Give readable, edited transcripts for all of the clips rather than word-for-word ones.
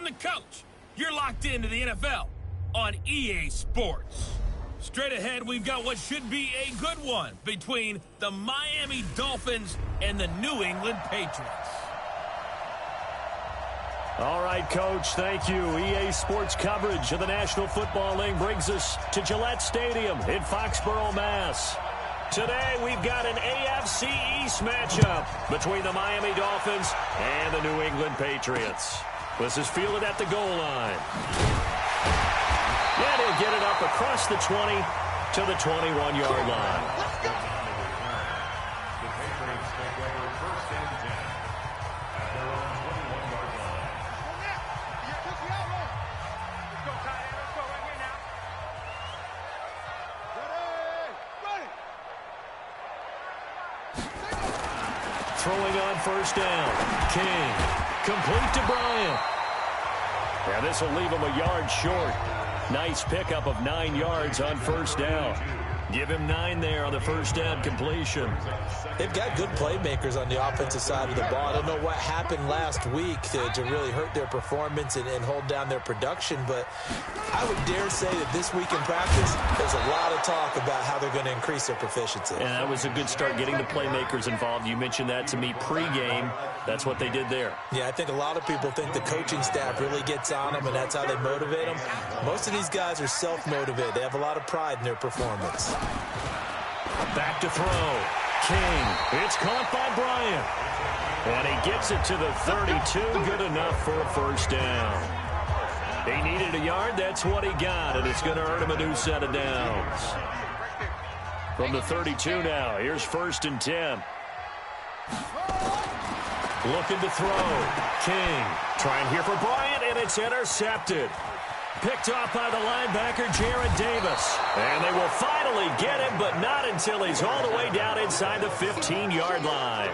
the coach. You're locked into the NFL on EA Sports. Straight ahead, we've got what should be a good one between the Miami Dolphins and the New England Patriots. All right, Coach, thank you. EA Sports coverage of the National Football League brings us to Gillette Stadium in Foxborough, Mass. Today, we've got an AFC East matchup between the Miami Dolphins and the New England Patriots. This is fielded at the goal line. And he'll get it up across the 20 to the 21-yard line. Throwing on first down. King. Complete to Bryant. And this will leave him a yard short. Nice pickup of 9 yards on first down. Give him 9 there on the first down completion. They've got good playmakers on the offensive side of the ball. I don't know what happened last week to really hurt their performance and hold down their production, but I would dare say that this week in practice, there's a lot of talk about how they're going to increase their proficiency. And that was a good start getting the playmakers involved. You mentioned that to me pregame. That's what they did there. Yeah, I think a lot of people think the coaching staff really gets on them, and that's how they motivate them. Most of these guys are self-motivated. They have a lot of pride in their performance. Back to throw. King. It's caught by Bryant. And he gets it to the 32. Good enough for a first down. He needed a yard. That's what he got. And it's going to earn him a new set of downs. From the 32 now. Here's 1st and 10. Looking to throw. King. Trying here for Bryant. And it's intercepted. Picked off by the linebacker, Jared Davis. And they will finally get him, but not until he's all the way down inside the 15-yard line.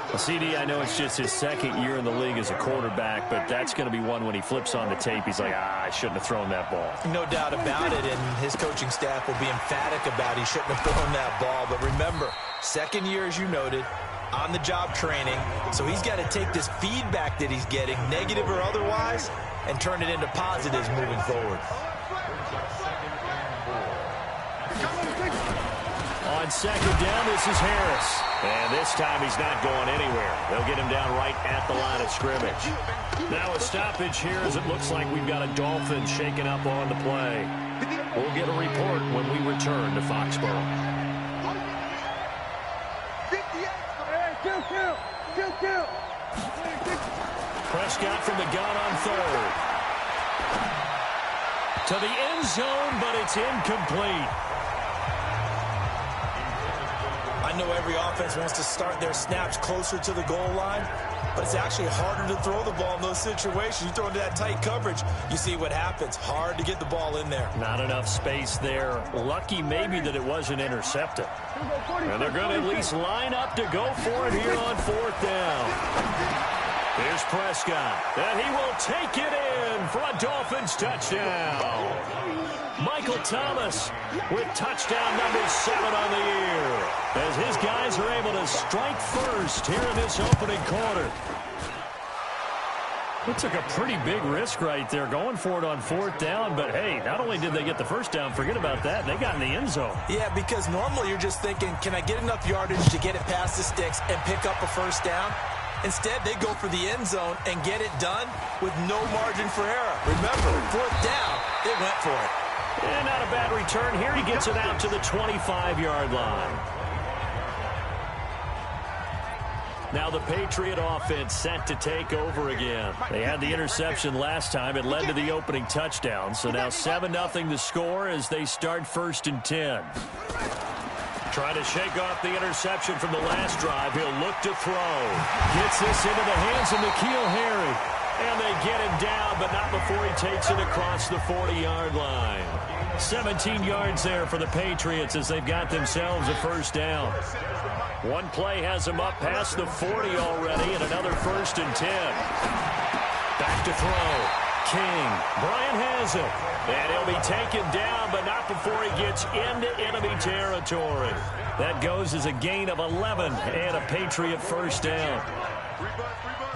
Well, CD, I know it's just his second year in the league as a quarterback, but that's going to be one when he flips on the tape. He's like, I shouldn't have thrown that ball. No doubt about it, and his coaching staff will be emphatic about he shouldn't have thrown that ball. But remember, second year, as you noted, on-the-job training, so he's got to take this feedback that he's getting, negative or otherwise, and turn it into positives moving forward. On second down, this is Harris. And this time he's not going anywhere. They'll get him down right at the line of scrimmage. Now a stoppage here as it looks like we've got a Dolphin shaking up on the play. We'll get a report when we return to Foxborough. Prescott from the gun on third. To the end zone, but it's incomplete. I know every offense wants to start their snaps closer to the goal line, but it's actually harder to throw the ball in those situations. You throw into that tight coverage, you see what happens. Hard to get the ball in there. Not enough space there. Lucky maybe that it wasn't intercepted. And they're going to at least line up to go for it here on 4th down. Here's Prescott, and he will take it in for a Dolphins touchdown. Michael Thomas with touchdown number 7 on the year, as his guys are able to strike first here in this opening quarter. It took a pretty big risk right there going for it on 4th down, but hey, not only did they get the first down, forget about that, they got in the end zone. Yeah, because normally you're just thinking, can I get enough yardage to get it past the sticks and pick up a first down? Instead, they go for the end zone and get it done with no margin for error. Remember, 4th down, they went for it. And not a bad return here. He gets it out to the 25-yard line. Now the Patriot offense set to take over again. They had the interception last time. It led to the opening touchdown. So now 7-0 the score as they start 1st and 10. Trying to shake off the interception from the last drive. He'll look to throw. Gets this into the hands of N'Keal Harry. And they get him down, but not before he takes it across the 40-yard line. 17 yards there for the Patriots as they've got themselves a first down. One play has them up past the 40 already, and another 1st and 10. Back to throw. King. Bryant has it. And he'll be taken down, but not before he gets into enemy territory. That goes as a gain of 11 and a Patriot first down.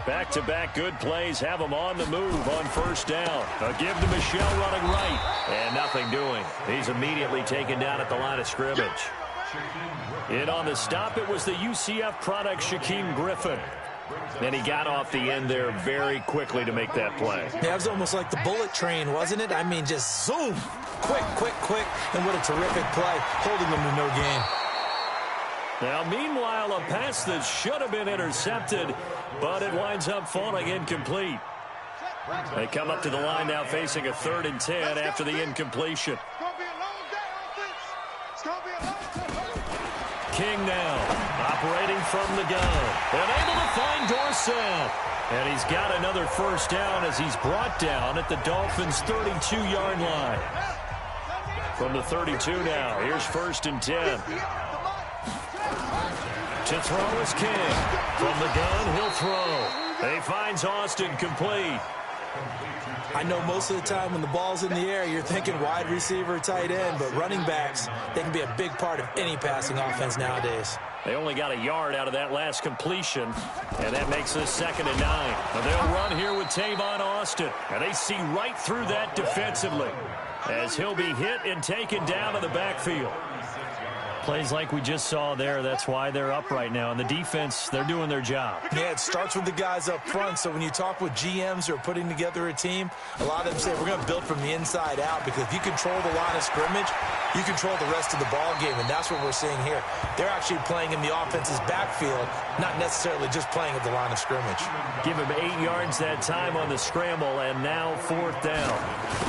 Back-to-back good plays have him on the move on first down. A give to Michelle running right. And nothing doing. He's immediately taken down at the line of scrimmage. In on the stop, it was the UCF product, Shaquem Griffin. And he got off the end there very quickly to make that play. Yeah, it was almost like the bullet train, wasn't it? I mean, just zoom. Quick, quick, quick. And what a terrific play, holding them to no gain. Now, meanwhile, a pass that should have been intercepted, but it winds up falling incomplete. They come up to the line now facing a 3rd and 10 after the incompletion. King now, operating from the gun, and able to find Dorsett. And he's got another first down as he's brought down at the Dolphins' 32-yard line. From the 32 now, here's 1st and 10. To throw is King. From the gun, he'll throw. He finds Austin complete. I know most of the time when the ball's in the air, you're thinking wide receiver, tight end, but running backs, they can be a big part of any passing offense nowadays. They only got a yard out of that last completion, and that makes this 2nd and 9. But they'll run here with Tavon Austin, and they see right through that defensively as he'll be hit and taken down to the backfield. Plays like we just saw there, that's why they're up right now. And the defense, they're doing their job. Yeah, it starts with the guys up front. So when you talk with GMs who are putting together a team, a lot of them say we're going to build from the inside out, because if you control the line of scrimmage, you control the rest of the ball game, and that's what we're seeing here. They're actually playing in the offense's backfield, not necessarily just playing at the line of scrimmage. Give him 8 yards that time on the scramble, and now 4th down.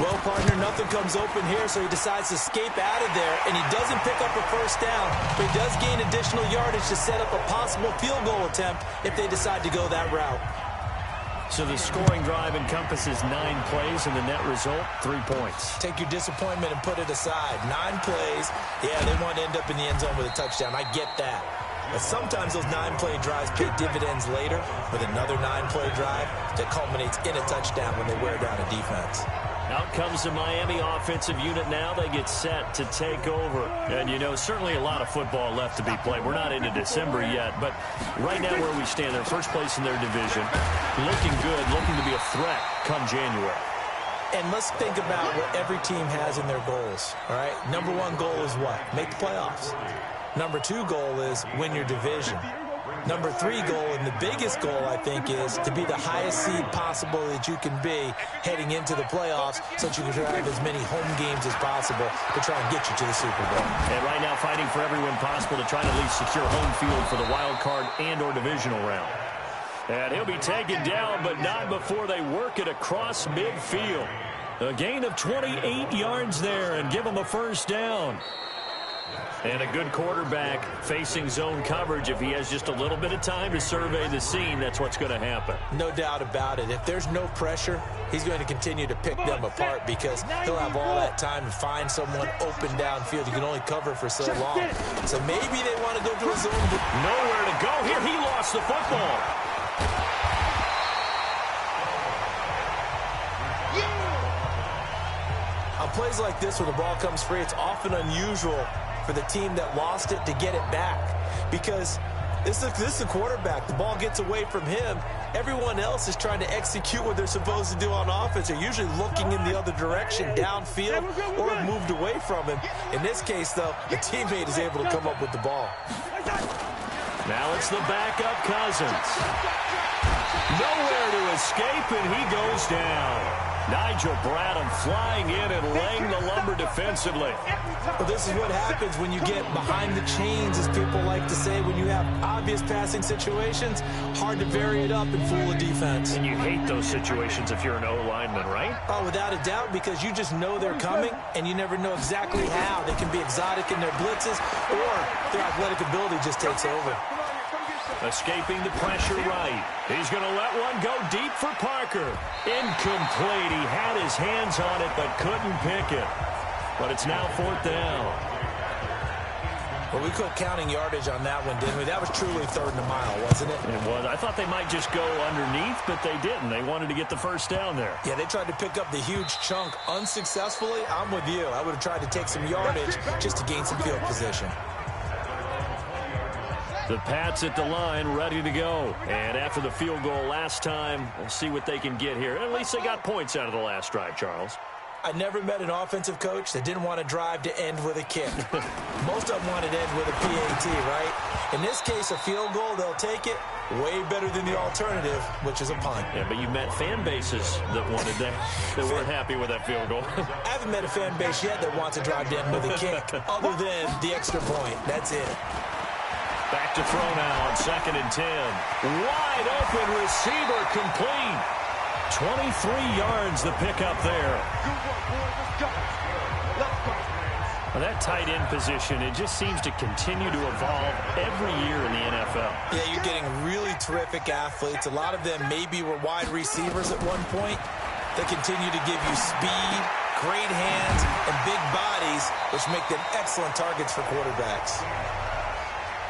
Well, partner, nothing comes open here, so he decides to escape out of there, and he doesn't pick up a first down, but he does gain additional yardage to set up a possible field goal attempt if they decide to go that route. So the scoring drive encompasses 9 plays, and the net result, 3 points. Take your disappointment and put it aside. 9 plays. Yeah, they want to end up in the end zone with a touchdown. I get that. But sometimes those 9-play drives pay dividends later with another 9-play drive that culminates in a touchdown when they wear down a defense. Out comes the Miami offensive unit now. They get set to take over. And, you know, certainly a lot of football left to be played. We're not into December yet, but right now where we stand, they're first place in their division. Looking good, looking to be a threat come January. And let's think about what every team has in their goals, all right? Number 1 goal is what? Make the playoffs. Number 2 goal is win your division. Number 3 goal, and the biggest goal, I think, is to be the highest seed possible that you can be heading into the playoffs, so that you can have as many home games as possible to try and get you to the Super Bowl. And right now fighting for every win possible to try and at least secure home field for the wild card and or divisional round. And he'll be taken down, but not before they work it across midfield. A gain of 28 yards there, and give him a first down. And a good quarterback facing zone coverage. If he has just a little bit of time to survey the scene, that's what's going to happen. No doubt about it. If there's no pressure, he's going to continue to pick them apart, because he'll have all that time to find someone open downfield. You can only cover for so long. So maybe they want to go to a zone. Nowhere to go here. He lost the football. On plays like this where the ball comes free, it's often unusual for the team that lost it to get it back, because this is the quarterback. The ball gets away from him. Everyone else is trying to execute what they're supposed to do on offense. They're usually looking in the other direction, downfield, or have moved away from him. In this case, though, the teammate is able to come up with the ball. Now it's the backup Cousins. Nowhere to escape, and he goes down. Nigel Bradham flying in and laying the lumber defensively. Well, this is what happens when you get behind the chains, as people like to say, when you have obvious passing situations. Hard to vary it up and fool a defense. And you hate those situations if you're an O-lineman, right? Oh, without a doubt, because you just know they're coming, and you never know exactly how. They can be exotic in their blitzes, or their athletic ability just takes over. Escaping the pressure right. He's going to let one go deep for Parker. Incomplete. He had his hands on it but couldn't pick it. But it's now 4th down. Well, we quit counting yardage on that one, didn't we? That was truly 3rd and a mile, wasn't it? It was. I thought they might just go underneath, but they didn't. They wanted to get the first down there. Yeah, they tried to pick up the huge chunk unsuccessfully. I'm with you. I would have tried to take some yardage just to gain some field position. The Pats at the line, ready to go. And after the field goal last time, we'll see what they can get here. At least they got points out of the last drive, Charles. I never met an offensive coach that didn't want to drive to end with a kick. Most of them wanted to end with a PAT, right? In this case, a field goal, they'll take it. Way better than the alternative, which is a punt. Yeah, but you met fan bases that wanted that, that weren't happy with that field goal. I haven't met a fan base yet that wants to drive to end with a kick, other than the extra point. That's it. Back to throw now on 2nd and 10. Wide open receiver complete. 23 yards the pickup there. Well, that tight end position, it just seems to continue to evolve every year in the NFL. Yeah, you're getting really terrific athletes. A lot of them maybe were wide receivers at one point. They continue to give you speed, great hands, and big bodies, which make them excellent targets for quarterbacks.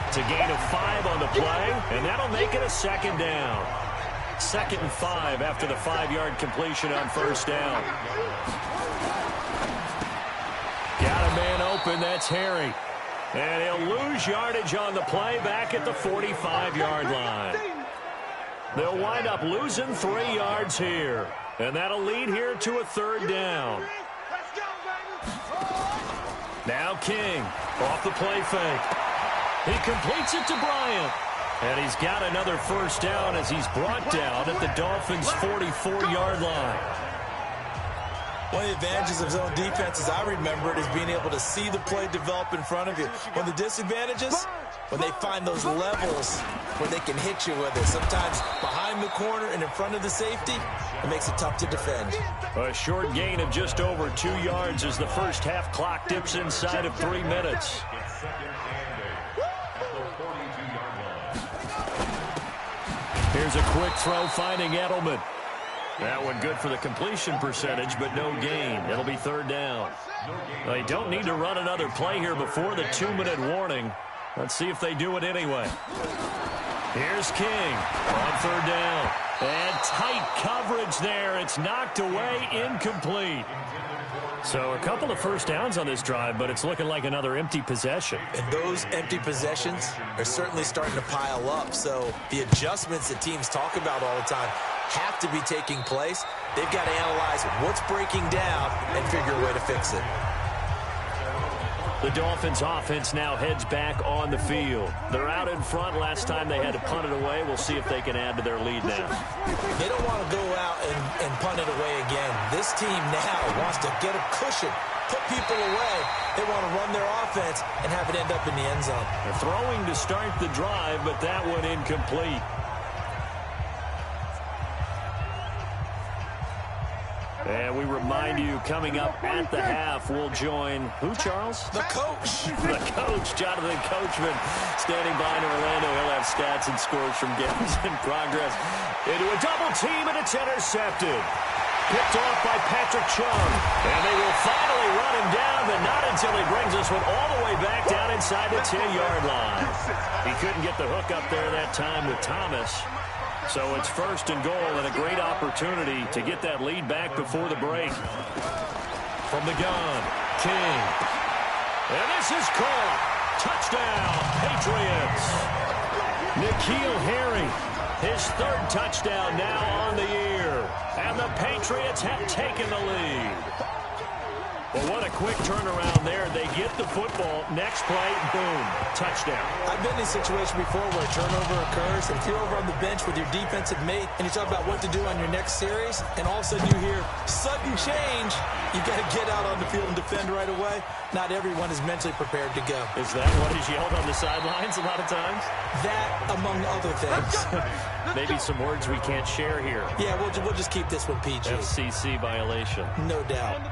It's a gain of 5 on the play, and that'll make it a 2nd down. 2nd and 5 after the 5-yard completion on 1st down. Got a man open, that's Harry. And he'll lose yardage on the play back at the 45-yard line. They'll wind up losing 3 yards here. And that'll lead here to a 3rd down. Now King off the play fake. He completes it to Bryant. And he's got another 1st down as he's brought down at the Dolphins' 44-yard line. One of the advantages of zone defense, as I remember it, is being able to see the play develop in front of you. One of the disadvantages, when they find those levels where they can hit you with it, sometimes behind the corner and in front of the safety, it makes it tough to defend. A short gain of just over 2 yards as the first half clock dips inside of 3 minutes. Here's a quick throw finding Edelman. That one good for the completion percentage, but no gain. It'll be 3rd down. They don't need to run another play here before the 2-minute warning. Let's see if they do it anyway. Here's King on 3rd down. And tight coverage there. It's knocked away, incomplete. So a couple of 1st downs on this drive, but it's looking like another empty possession. And those empty possessions are certainly starting to pile up. So the adjustments that teams talk about all the time have to be taking place. They've got to analyze what's breaking down and figure a way to fix it. The Dolphins offense now heads back on the field. They're out in front. Last time they had to punt it away. We'll see if they can add to their lead now. They don't want to go out and punt it away again. This team now wants to get a cushion, put people away. They want to run their offense and have it end up in the end zone. They're throwing to start the drive, but that one incomplete. And we remind you, coming up at the half, we'll join who, Charles? The coach. The coach, Jonathan Coachman, standing by in Orlando. He'll have stats and scores from games in progress. Into a double team, and it's intercepted. Picked off by Patrick Chung. And they will finally run him down, but not until he brings this one all the way back down inside the 10-yard line. He couldn't get the hook up there that time with Thomas. So it's 1st and goal and a great opportunity to get that lead back before the break. From the gun, King. And this is caught. Touchdown, Patriots. N'Keal Harry, his 3rd touchdown now on the year. And the Patriots have taken the lead. Well, what a quick turnaround there. They get the football. Next play, boom, touchdown. I've been in a situation before where a turnover occurs, and if you're over on the bench with your defensive mate, and you talk about what to do on your next series, and all of a sudden you hear sudden change, you've got to get out on the field and defend right away. Not everyone is mentally prepared to go. Is that what is yelled on the sidelines a lot of times? That, among other things. Maybe some words we can't share here. Yeah, we'll just keep this one PG. FCC violation. No doubt.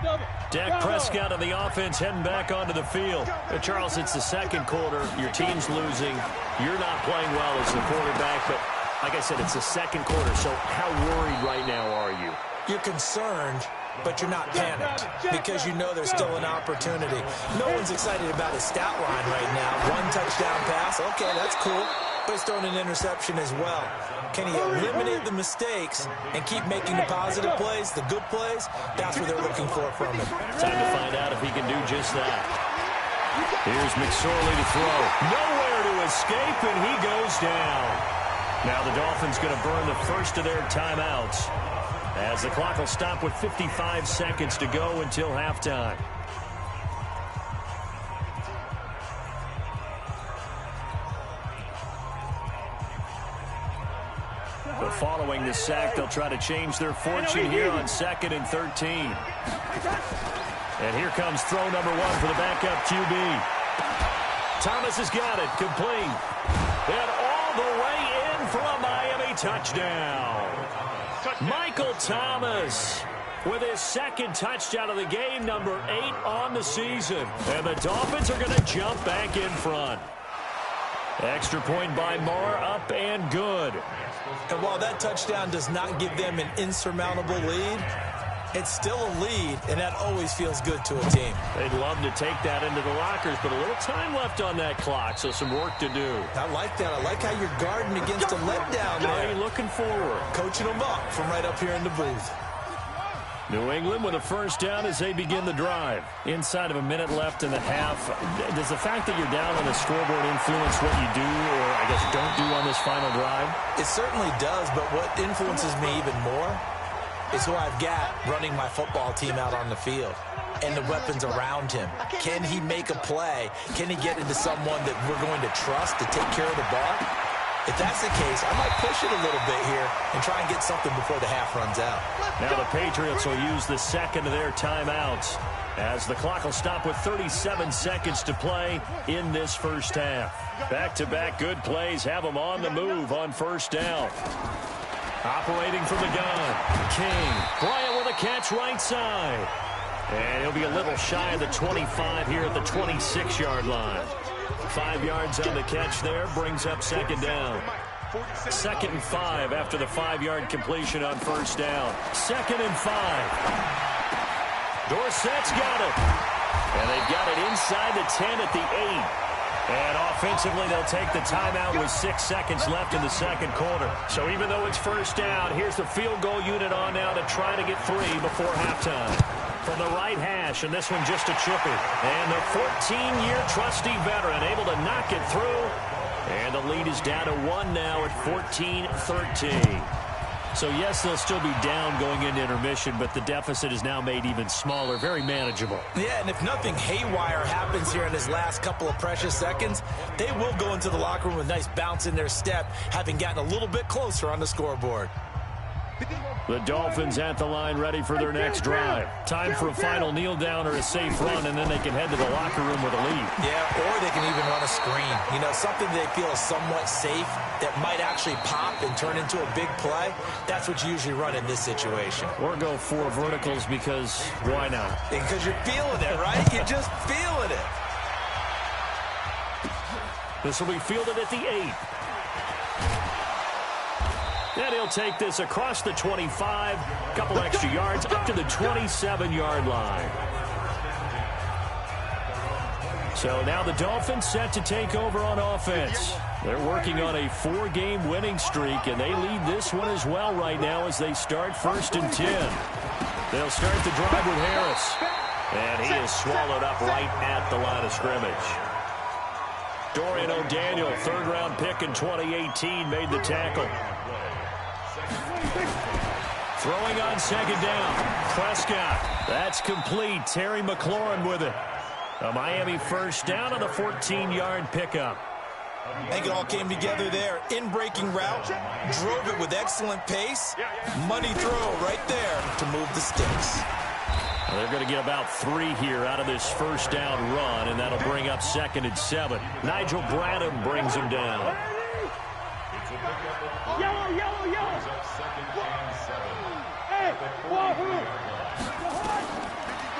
Dak Prescott of the offense heading back onto the field. Charles, it's the 2nd quarter. Your team's losing. You're not playing well as the quarterback, but like I said, it's the 2nd quarter. So how worried right now are you? You're concerned, but you're not panicked because you know there's still an opportunity. No one's excited about his stat line right now. 1 touchdown pass. Okay, that's cool. But he's throwing an interception as well. Can he eliminate the mistakes and keep making the positive plays, the good plays? That's what they're looking for from him. Time to find out if he can do just that. Here's McSorley to throw. Nowhere to escape, and he goes down. Now the Dolphins going to burn the first of their timeouts as the clock will stop with 55 seconds to go until halftime. But following the sack, they'll try to change their fortune here on 2nd and 13. And here comes throw number 1 for the backup QB. Thomas has got it, complete. And all the way in for a Miami touchdown. Michael Thomas with his 2nd touchdown of the game, number 8 on the season. And the Dolphins are going to jump back in front. Extra point by Marr, up and good. And while that touchdown does not give them an insurmountable lead, it's still a lead, and that always feels good to a team. They'd love to take that into the lockers, but a little time left on that clock, so some work to do. I like that. I like how you're guarding against a letdown there. You're looking forward. Coaching them up from right up here in the booth. New England with a first down as they begin the drive. Inside of a minute left in the half. Does the fact that you're down on the scoreboard influence what you do, or I guess don't do on this final drive? It certainly does, but what influences me even more is who I've got running my football team out on the field and the weapons around him. Can he make a play? Can he get into someone that we're going to trust to take care of the ball? If that's the case, I might push it a little bit here and try and get something before the half runs out. Now the Patriots will use the 2nd of their timeouts as the clock will stop with 37 seconds to play in this first half. Back-to-back good plays have them on the move on first down. Operating from the gun, King. Bryant with a catch right side. And he'll be a little shy of the 25 here at the 26-yard line. 5 yards on the catch there, brings up 2nd down. 2nd and 5 after the 5-yard completion on first down. 2nd and 5. Dorsett's got it. And they've got it inside the 10 at the 8. And offensively, they'll take the timeout with 6 seconds left in the second quarter. So even though it's first down, here's the field goal unit on now to try to get 3 before halftime. From the right hash, and this one just a chipper. And the 14-year trusty veteran able to knock it through. And the lead is down to 1 now at 14-13. So, yes, they'll still be down going into intermission, but the deficit is now made even smaller, very manageable. Yeah, and if nothing haywire happens here in his last couple of precious seconds, they will go into the locker room with a nice bounce in their step, having gotten a little bit closer on the scoreboard. The Dolphins at the line ready for their next drive. Time for a final kneel down or a safe run, and then they can head to the locker room with a lead. Yeah, or they can even run a screen. You know, something they feel is somewhat safe that might actually pop and turn into a big play. That's what you usually run in this situation. Or go 4 verticals because why not? Because you're feeling it, right? You're just feeling it. This will be fielded at the 8. And he'll take this across the 25, a couple extra yards up to the 27-yard line. So now the Dolphins set to take over on offense. They're working on a 4-game winning streak, and they lead this one as well right now as they start 1st and 10. They'll start the drive with Harris. And he is swallowed up right at the line of scrimmage. Dorian O'Daniel, 3rd-round pick in 2018, made the tackle. Throwing on 2nd down. Prescott. That's complete. Terry McLaurin with it. A Miami first down on the 14-yard pickup. I think it all came together there. In-breaking route. Drove it with excellent pace. Money throw right there to move the sticks. Well, they're going to get about 3 here out of this first down run, and that'll bring up 2nd and 7. Nigel Bradham brings him down. Yellow, yellow, yellow. Hey,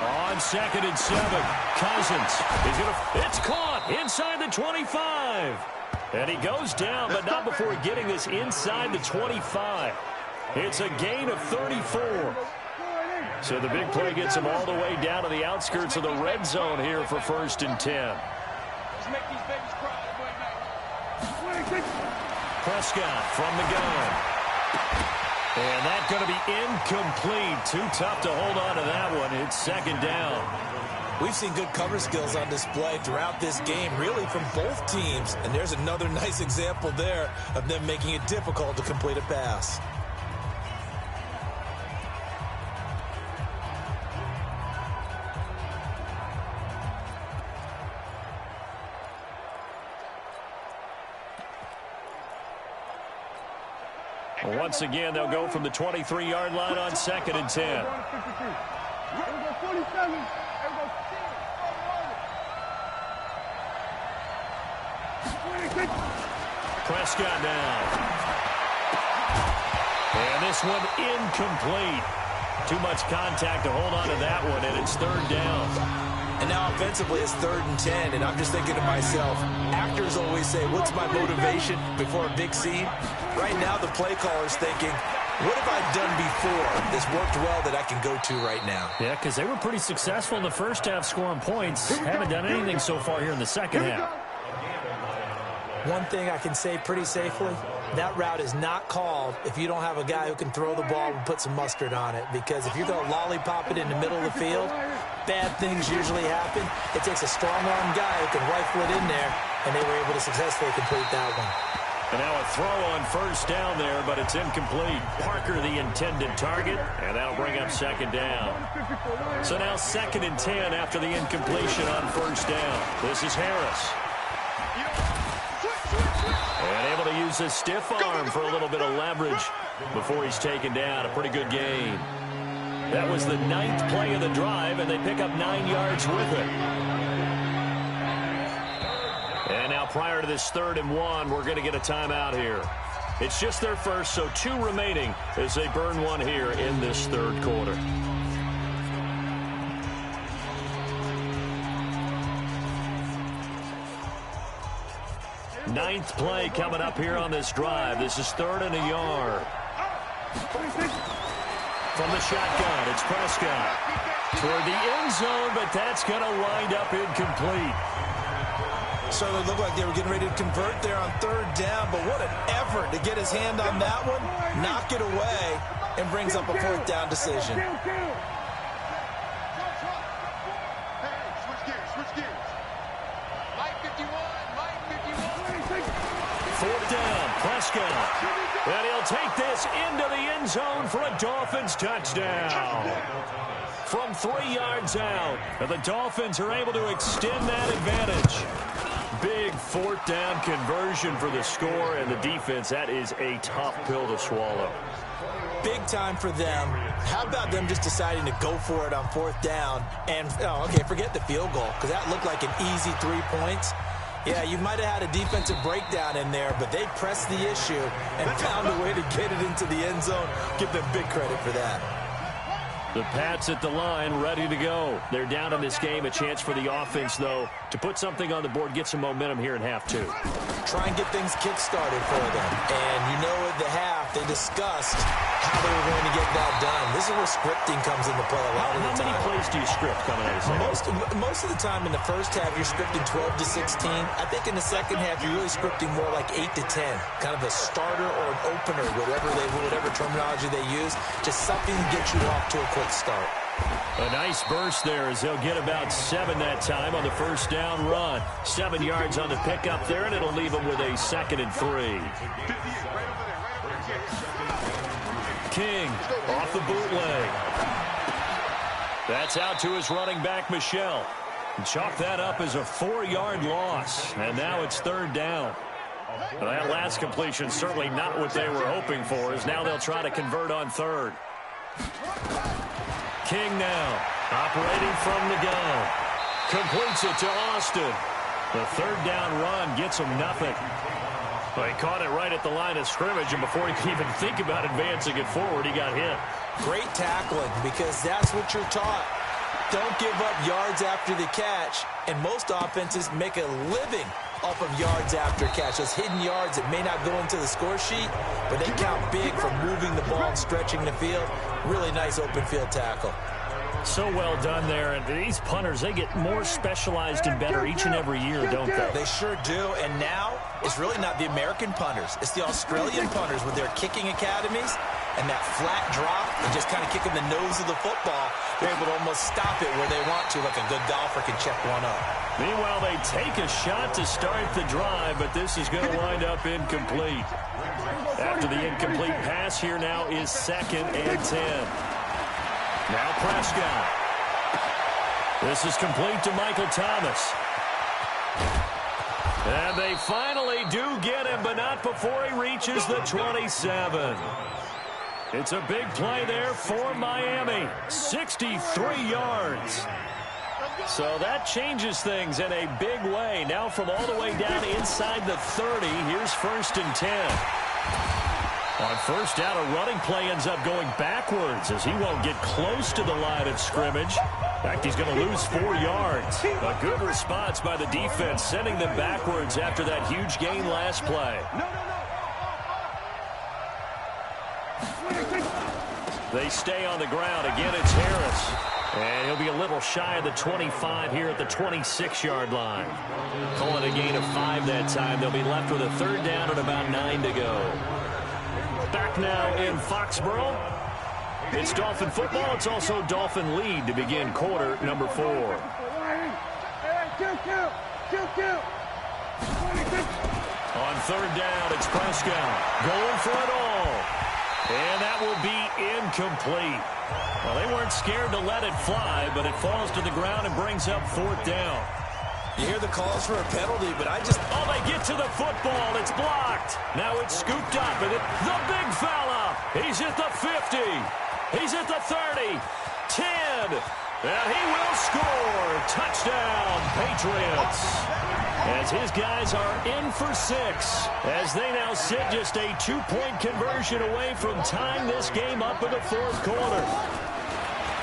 on 2nd and 7, Cousins is going to, it's caught inside the 25. And he goes down, but not before getting this inside the 25. It's a gain of 34. So the big play gets him all the way down to the outskirts of the red zone here for 1st and 10. Prescott from the gun. And that's going to be incomplete. Too tough to hold on to that one. It's 2nd down. We've seen good cover skills on display throughout this game, really from both teams. And there's another nice example there of them making it difficult to complete a pass. Once again, they'll go from the 23-yard line on 2nd and 10. Prescott now. And this one incomplete. Too much contact to hold on to that one, and it's 3rd down. And now offensively it's 3rd and 10, and I'm just thinking to myself, actors always say, what's my motivation before a big scene? Right now the play caller's thinking, what have I done before that's worked well that I can go to right now? Yeah, because they were pretty successful in the first half scoring points. Haven't done anything so far here in the second half. One thing I can say pretty safely, that route is not called if you don't have a guy who can throw the ball and put some mustard on it. Because if you're going to lollipop it in the middle of the field, bad things usually happen. It takes a strong-arm guy who can rifle it in there, and they were able to successfully complete that one. And now a throw on 1st down there, but it's incomplete. Parker the intended target, and that'll bring up 2nd down. So now 2nd and 10 after the incompletion on 1st down. This is Harris. And able to use his stiff arm for a little bit of leverage before he's taken down. A pretty good game. That was the 9th play of the drive, and they pick up 9 yards with it. And now prior to this 3rd and 1, we're going to get a timeout here. It's just their first, so 2 remaining as they burn one here in this 3rd quarter. Ninth play coming up here on this drive. This is 3rd and a yard. From the shotgun, it's Prescott. Toward the end zone, but that's going to wind up incomplete. So it looked like they were getting ready to convert there on 3rd down, but what an effort to get his hand on that one, knock it away, and brings up a 4th down decision. Prescott, and he'll take this into the end zone for a Dolphins touchdown. From 3 yards out, and the Dolphins are able to extend that advantage. Big 4th down conversion for the score, and the defense, that is a tough pill to swallow. Big time for them. How about them just deciding to go for it on 4th down? And, okay, forget the field goal, because that looked like an easy 3 points. Yeah, you might have had a defensive breakdown in there, but they pressed the issue and found a way to get it into the end zone. Give them big credit for that. The Pats at the line, ready to go. They're down in this game. A chance for the offense, though, to put something on the board, get some momentum here in half 2. Try and get things kick-started for them. And you know at the half, they discussed how they were going to get that done. This is where scripting comes into play a lot of the time. How many plays do you script coming out of the Most of the time in the first half, you're scripting 12 to 16. I think in the second half, you're really scripting more like 8 to 10. Kind of a starter or an opener, whatever terminology they use. Just something to get you off to a quick start. A nice burst there as they'll get about 7 that time on the 1st down run. 7 yards on the pickup there, and it'll leave them with a 2nd and 3. King off the bootleg. That's out to his running back, Michelle. And chalk that up as a 4-yard loss. And now it's 3rd down. Well, that last completion certainly not what they were hoping for, as now they'll try to convert on 3rd. King now, operating from the gun. Completes it to Austin. The 3rd down run gets him nothing. Well, he caught it right at the line of scrimmage, and before he could even think about advancing it forward, he got hit. Great tackling, because that's what you're taught. Don't give up yards after the catch, and most offenses make a living off of yards after catch. Those hidden yards that may not go into the score sheet, but they count big for moving the ball and stretching the field. Really nice open field tackle. So well done there, and these punters, they get more specialized and better each and every year, don't they? They sure do, and now it's really not the American punters. It's the Australian punters with their kicking academies. and that flat drop and just kind of kicking the nose of the football, they're able to almost stop it where they want to, like a good golfer can check one up. Meanwhile, they take a shot to start the drive, but this is going to wind up incomplete. After the incomplete pass, here now is 2nd and 10. Now Prescott. This is complete to Michael Thomas. And they finally do get him, but not before he reaches the 27. It's a big play there for Miami. 63 yards. So that changes things in a big way. Now from all the way down inside the 30, here's 1st and 10. On first down, a running play ends up going backwards as he won't get close to the line of scrimmage. In fact, he's going to lose 4 yards. A good response by the defense, sending them backwards after that huge gain last play. They stay on the ground. Again, it's Harris. And he'll be a little shy of the 25 here at the 26-yard line. Call it a gain of 5 that time. They'll be left with a 3rd down and about 9 to go. Back now in Foxborough. It's Dolphin football. It's also Dolphin lead to begin quarter number 4. On 3rd down, it's Prescott going for it all. And that will be incomplete. Well, they weren't scared to let it fly, but it falls to the ground and brings up 4th down. You hear the calls for a penalty, but Oh, they get to the football. It's blocked. Now it's scooped up, and the big fella. He's at the 50. He's at the 30. 10. And he will score. Touchdown, Patriots. As his guys are in for 6. As they now sit just a 2-point conversion away from tying this game up in the 4th quarter.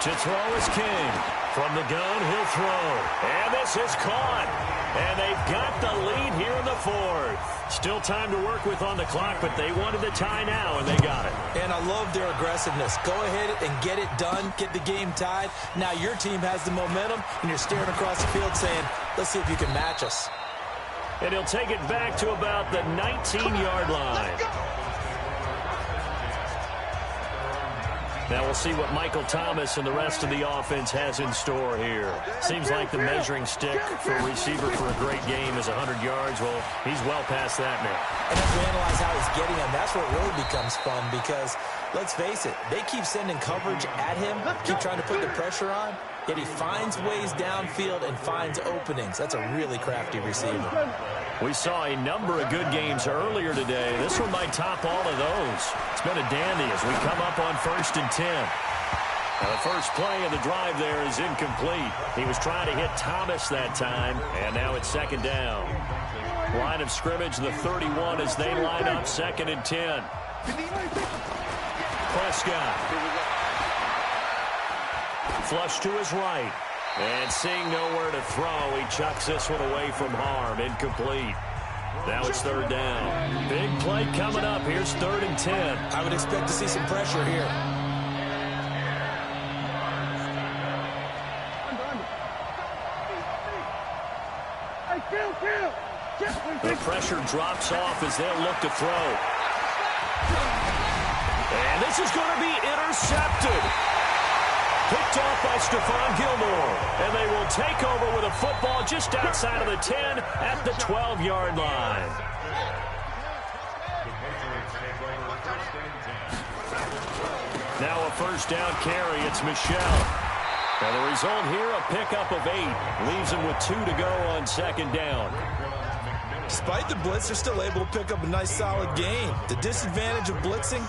To throw is King. From the gun, he'll throw. And this is caught. And they've got the lead here in the 4th. Still time to work with on the clock, but they wanted the tie now, and they got it. And I love their aggressiveness. Go ahead and get it done. Get the game tied. Now your team has the momentum, and you're staring across the field saying, let's see if you can match us. And he'll take it back to about the 19-yard line. Now we'll see what Michael Thomas and the rest of the offense has in store here. Seems like the measuring stick for a receiver for a great game is 100 yards. Well, he's well past that now. And if we analyze how he's getting them, that's what really becomes fun because, let's face it, they keep sending coverage at him, keep trying to put the pressure on, yet he finds ways downfield and finds openings. That's a really crafty receiver. We saw a number of good games earlier today. This one might top all of those. It's been a dandy as we come up on 1st and 10. Now the first play of the drive there is incomplete. He was trying to hit Thomas that time, and now it's 2nd down. Line of scrimmage, the 31 as they line up 2nd and 10. Prescott. Flush to his right. And seeing nowhere to throw, he chucks this one away from harm. Incomplete. Now it's 3rd down. Big play coming up. Here's 3rd and 10. I would expect to see some pressure here. The pressure drops off as they'll look to throw. And this is going to be intercepted. Picked off by Stephon Gilmore. And they will take over with a football just outside of the 10 at the 12-yard line. Now a 1st down carry. It's Michelle. And the result here, a pickup of 8. Leaves him with 2 to go on 2nd down. Despite the blitz, they're still able to pick up a nice solid gain. The disadvantage of blitzing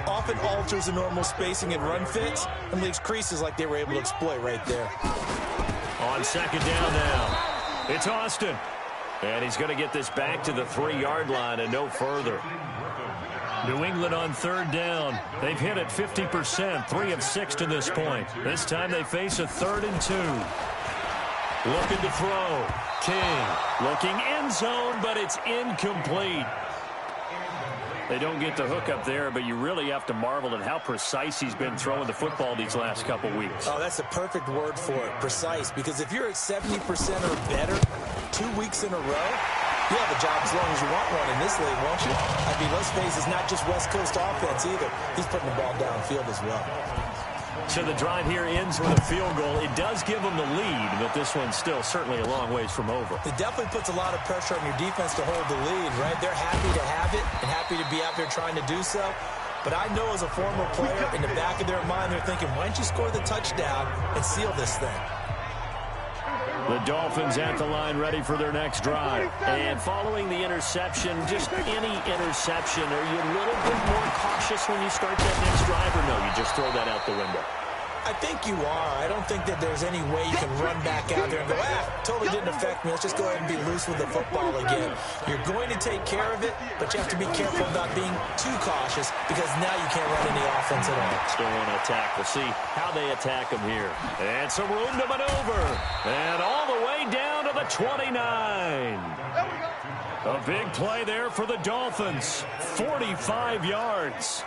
often alters the normal spacing and run fits and leaves creases like they were able to exploit right there. On 2nd down now, it's Austin. And he's going to get this back to the 3-yard line and no further. New England on 3rd down. They've hit it 50%, 3 of 6 to this point. This time they face a 3rd and 2. Looking to throw. King looking end zone, but it's incomplete. They don't get the hook up there, but you really have to marvel at how precise he's been throwing the football these last couple weeks. Oh, that's the perfect word for it, precise. Because if you're at 70% or better 2 weeks in a row, You have a job as long as you want one in this league, won't you? I mean, let's face it, it's not just West Coast offense either. He's putting the ball downfield as well. So the drive here ends with a field goal. It does give them the lead, but this one's still certainly a long ways from over. It definitely puts a lot of pressure on your defense to hold the lead, right? They're happy to have it and happy to be out there trying to do so. But I know as a former player, in the back of their mind, they're thinking, why don't you score the touchdown and seal this thing? The Dolphins at the line ready for their next drive. And following the interception, just any interception, are you a little bit more cautious when you start that next drive, or no, you just throw that out the window? I think you are. I don't think that there's any way you can run back out there and go, totally didn't affect me. Let's just go ahead and be loose with the football again. You're going to take care of it, but you have to be careful about being too cautious because now you can't run any offense at all. Still want to attack. We'll see how they attack them here. And some room to maneuver. And all the way down to the 29. A big play there for the Dolphins. 45 yards.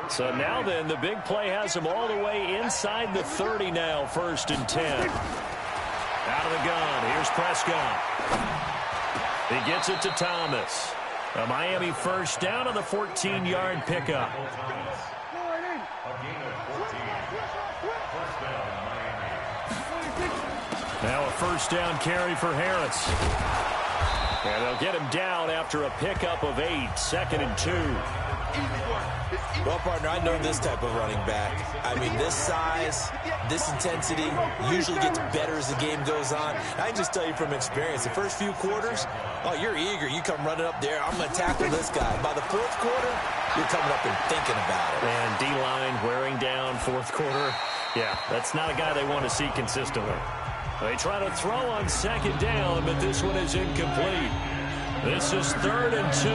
So now then, the big play has them all the way inside the 30 now, 1st and 10. Out of the gun, here's Prescott. He gets it to Thomas. A Miami first down on the 14-yard pickup. Now a first down carry for Harris. And they'll get him down after a pickup of 8, 2nd and 2. Well, partner, I know this type of running back. I mean, this size, this intensity usually gets better as the game goes on. I can just tell you from experience, the first few quarters, oh, you're eager. You come running up there. I'm going to tackle this guy. By the 4th quarter, you're coming up and thinking about it. And D-line wearing down 4th quarter. Yeah, that's not a guy they want to see consistently. They try to throw on 2nd down, but this one is incomplete. This is 3rd and 2.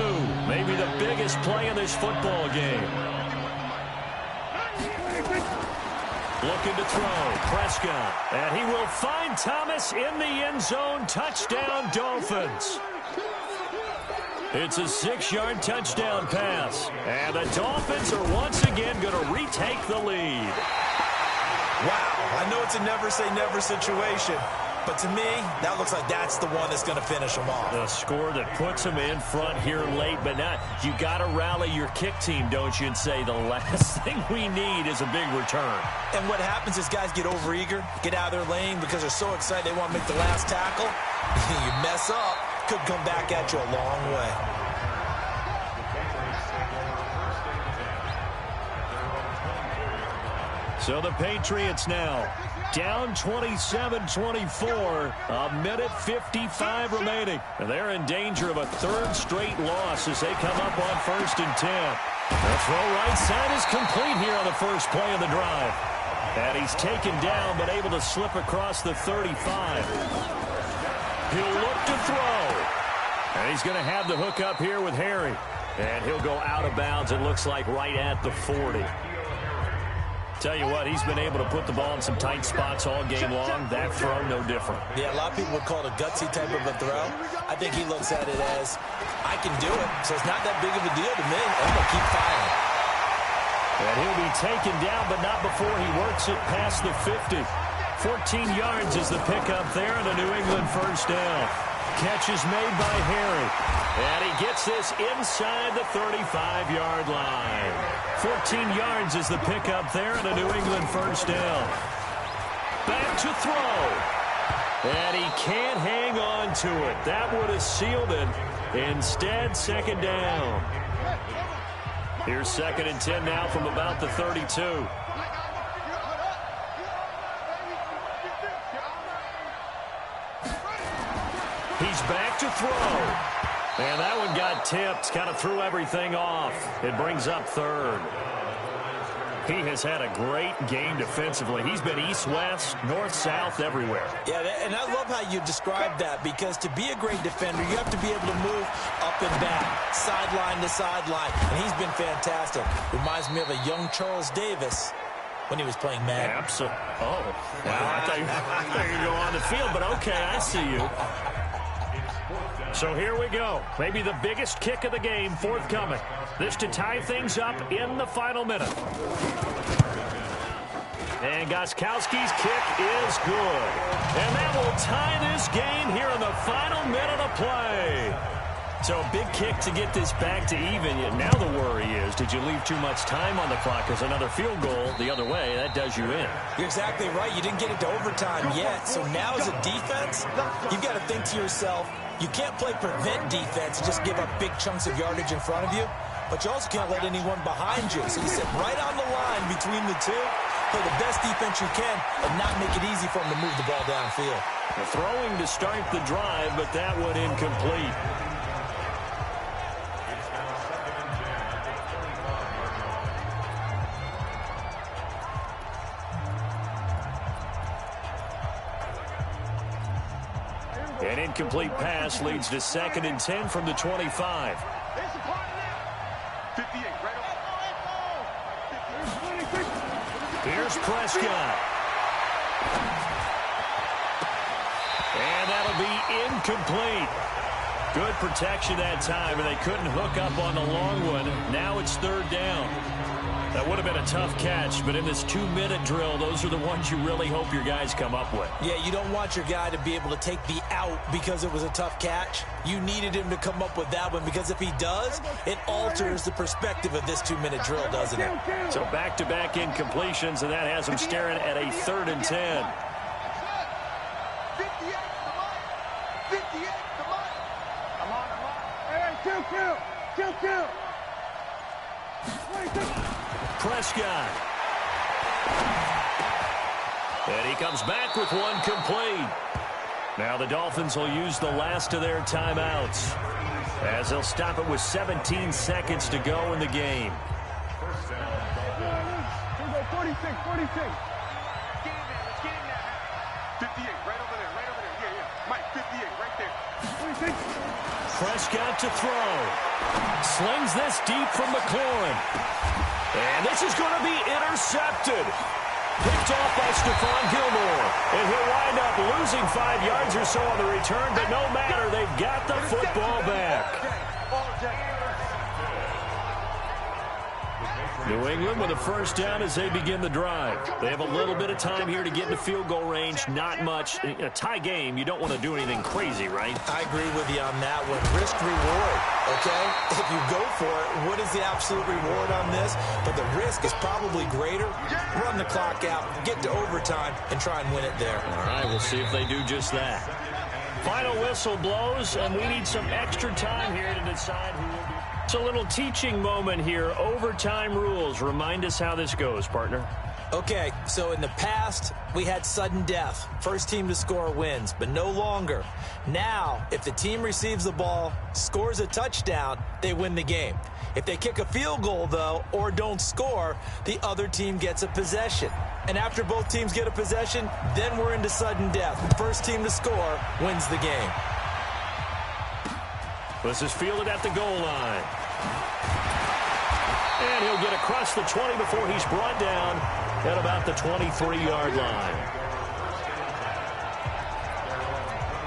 Maybe the biggest play in this football game. Looking to throw. Prescott. And he will find Thomas in the end zone. Touchdown, Dolphins. It's a 6-yard touchdown pass. And the Dolphins are once again going to retake the lead. Wow, I know it's a never-say-never situation, but to me, that looks like that's the one that's going to finish them off. A score that puts them in front here late, but not. You got to rally your kick team, don't you, and say the last thing we need is a big return. And what happens is guys get overeager, get out of their lane because they're so excited they want to make the last tackle. You mess up, could come back at you a long way. So the Patriots now down 27-24, a minute 55 remaining. And they're in danger of a 3rd straight loss as they come up on 1st and 10. The throw right side is complete here on the first play of the drive. And he's taken down but able to slip across the 35. He'll look to throw. And he's going to have the hook up here with Harry. And he'll go out of bounds, it looks like, right at the 40. Tell you what, he's been able to put the ball in some tight spots all game long. That throw, no different. Yeah, a lot of people would call it a gutsy type of a throw. I think he looks at it as, I can do it, so it's not that big of a deal to me. I'm going to keep firing. And he'll be taken down, but not before he works it past the 50. 14 yards is the pickup there, and a New England first down. Catch is made by Harry. And he gets this inside the 35-yard line. 14 yards is the pickup there, and a New England first down. Back to throw. And he can't hang on to it. That would have sealed it. Instead, 2nd down. Here's 2nd and 10 now from about the 32. He's back to throw. And that one got tipped. Kind of threw everything off. It brings up 3rd. He has had a great game defensively. He's been east-west, north-south, everywhere. Yeah, and I love how you described that because to be a great defender, you have to be able to move up and back, sideline to sideline. And he's been fantastic. Reminds me of a young Charles Davis when he was playing Madden. Absolutely. Oh, wow. I thought you were going to go on the field, but okay, I see you. So here we go. Maybe the biggest kick of the game forthcoming. This to tie things up in the final minute. And Gostkowski's kick is good. And that will tie this game here in the final minute of play. So a big kick to get this back to even. Now the worry is, did you leave too much time on the clock? Because another field goal the other way, that does you in. You're exactly right. You didn't get it to overtime yet. So now as a defense, you've got to think to yourself, you can't play prevent defense and just give up big chunks of yardage in front of you. But you also can't let anyone behind you. So you sit right on the line between the two, play the best defense you can, and not make it easy for them to move the ball downfield. The throwing to start the drive, but that one incomplete. An incomplete pass leads to 2nd and 10 from the 25. Here's Prescott. And that'll be incomplete. Good protection that time, and they couldn't hook up on the long one. Now it's 3rd down. That would have been a tough catch, but in this 2-minute drill, those are the ones you really hope your guys come up with. Yeah, you don't want your guy to be able to take the out because it was a tough catch. You needed him to come up with that one, because if he does, it alters the perspective of this 2-minute drill, doesn't it? So back-to-back incompletions, and that has him staring at a 3rd and 10. Prescott. And he comes back with one complete. Now the Dolphins will use the last of their timeouts, as they'll stop it with 17 seconds to go in the game. 46. 58, right over there. Yeah. Mike, 58, right there. 46. Prescott to throw. Slings this deep from McLaurin. And this is going to be intercepted. Picked off by Stephon Gilmore. And he'll wind up losing 5 yards or so on the return, but no matter, they've got the football back. New England with a 1st down as they begin the drive. They have a little bit of time here to get into field goal range. Not much. In a tie game, you don't want to do anything crazy, right? I agree with you on that one. Risk reward, okay? If you go for it, what is the absolute reward on this? But the risk is probably greater. Run the clock out, get to overtime, and try and win it there. All right, we'll see if they do just that. Final whistle blows, and we need some extra time here to decide who will be. It's a little teaching moment here. Overtime rules. Remind us how this goes, partner. Okay, so in the past, we had sudden death. First team to score wins, but no longer. Now, if the team receives the ball, scores a touchdown, they win the game. If they kick a field goal, though, or don't score, the other team gets a possession. And after both teams get a possession, then we're into sudden death. First team to score wins the game. This is fielded at the goal line. And he'll get across the 20 before he's brought down at about the 23-yard line.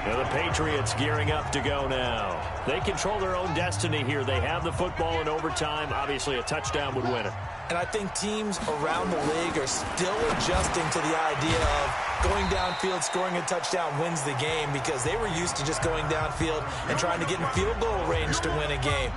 Now the Patriots gearing up to go now. They control their own destiny here. They have the football in overtime. Obviously, a touchdown would win it. And I think teams around the league are still adjusting to the idea of going downfield, scoring a touchdown wins the game, because they were used to just going downfield and trying to get in field goal range to win a game.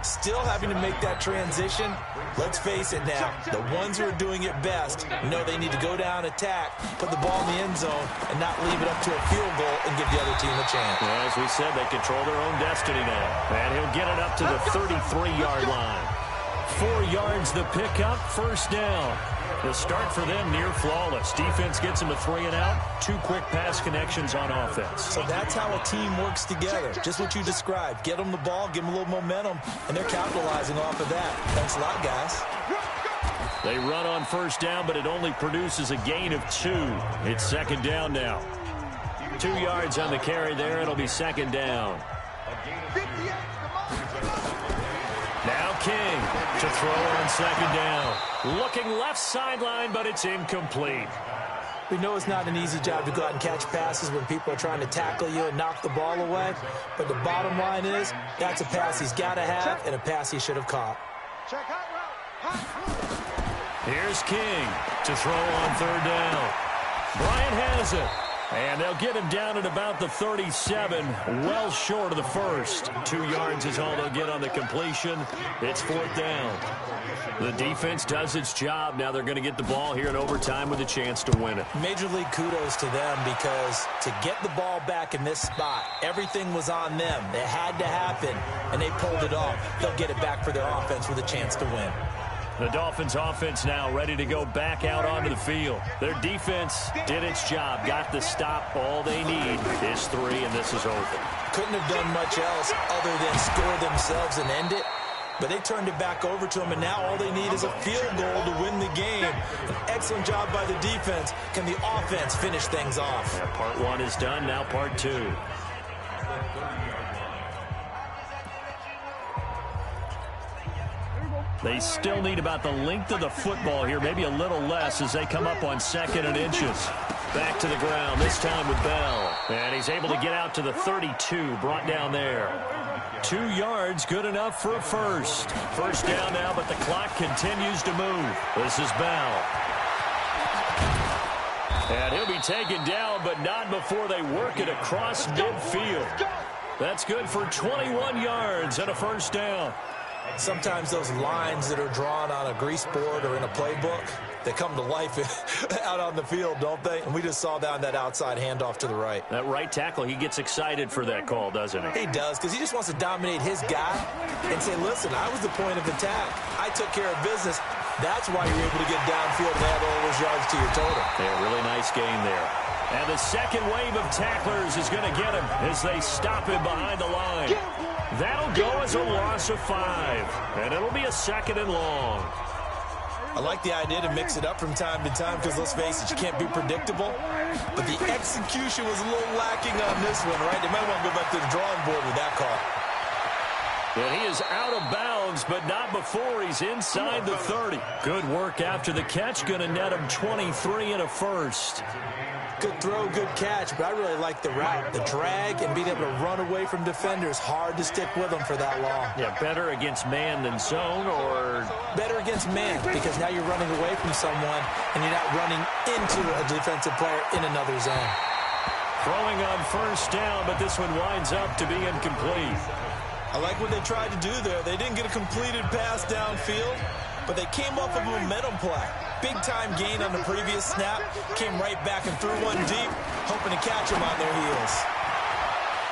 Still having to make that transition. Let's face it now, the ones who are doing it best know they need to go down, attack, put the ball in the end zone, and not leave it up to a field goal and give the other team a chance. Well, as we said, they control their own destiny now. And he'll get it up to the 33-yard line. 4 yards the pickup, 1st down. The start for them near flawless. Defense gets them a 3 and out. 2 quick pass connections on offense. So that's how a team works together. Just what you described. Get them the ball, give them a little momentum, and they're capitalizing off of that. Thanks a lot, guys. They run on 1st down, but it only produces a gain of 2. It's 2nd down now. 2 yards on the carry there. It'll be 2nd down. Now King to throw on 2nd down. Looking left sideline, but it's incomplete. We know it's not an easy job to go out and catch passes when people are trying to tackle you and knock the ball away. But the bottom line is, that's a pass he's got to have and a pass he should have caught. Here's King to throw on third down. Bryant has it. And they'll get him down at about the 37, well short of the first. 2 yards is all they'll get on the completion. It's fourth down. The defense does its job. Now they're going to get the ball here in overtime with a chance to win it. Major league kudos to them, because to get the ball back in this spot, everything was on them. It had to happen, and they pulled it off. They'll get it back for their offense with a chance to win. The Dolphins offense now ready to go back out onto the field. Their defense did its job, got the stop. All they need is 3, and this is over. Couldn't have done much else other than score themselves and end it. But they turned it back over to them, and now all they need is a field goal to win the game. An excellent job by the defense. Can the offense finish things off? Yeah, part 1 is done, now part 2. They still need about the length of the football here, maybe a little less as they come up on 2nd and inches. Back to the ground, this time with Bell. And he's able to get out to the 32, brought down there. 2 yards, good enough for a first. First down now, but the clock continues to move. This is Bell. And he'll be taken down, but not before they work it across midfield. That's good for 21 yards and a first down. Sometimes those lines that are drawn on a grease board or in a playbook, they come to life out on the field, don't they? And we just saw down that outside handoff to the right. That right tackle, he gets excited for that call, doesn't he? He does, because he just wants to dominate his guy and say, listen, I was the point of attack. I took care of business. That's why you're able to get downfield and add all those yards to your total. Yeah, really nice game there. And the second wave of tacklers is going to get him as they stop him behind the line. That'll go as a loss of 5, and it'll be a 2nd and long. I like the idea to mix it up from time to time because, let's face it, you can't be predictable. But the execution was a little lacking on this one, right? They might want to go back to the drawing board with that call. And he is out of bounds, but not before he's inside the 30. Good work after the catch, going to net him 23 and a first. Good throw, good catch, but I really like the route. The drag and being able to run away from defenders, hard to stick with them for that long. Yeah, better against man than zone, or? Better against man, because now you're running away from someone and you're not running into a defensive player in another zone. Throwing on first down, but this one winds up to be incomplete. I like what they tried to do there. They didn't get a completed pass downfield, but they came off of a momentum play. Big-time gain on the previous snap. Came right back and threw one deep, hoping to catch them on their heels.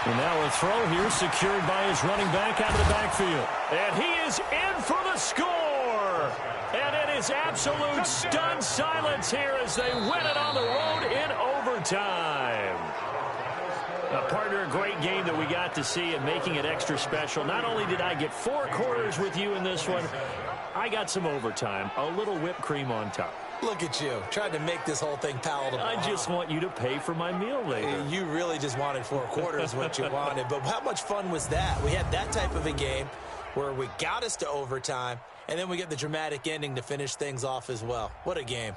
And now a throw here secured by his running back out of the backfield. And he is in for the score. And it is absolute stunned silence here as they win it on the road in overtime. Partner, a great game that we got to see and making it extra special. Not only did I get 4 quarters with you in this one, I got some overtime, a little whipped cream on top. Look at you, trying to make this whole thing palatable. I just want you to pay for my meal later. You really just wanted 4 quarters what you wanted. But how much fun was that? We had that type of a game where we got us to overtime, and then we get the dramatic ending to finish things off as well. What a game.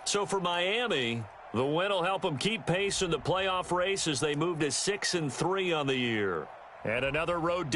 So for Miami, the win will help them keep pace in the playoff race as they move to 6-3 on the year. And another road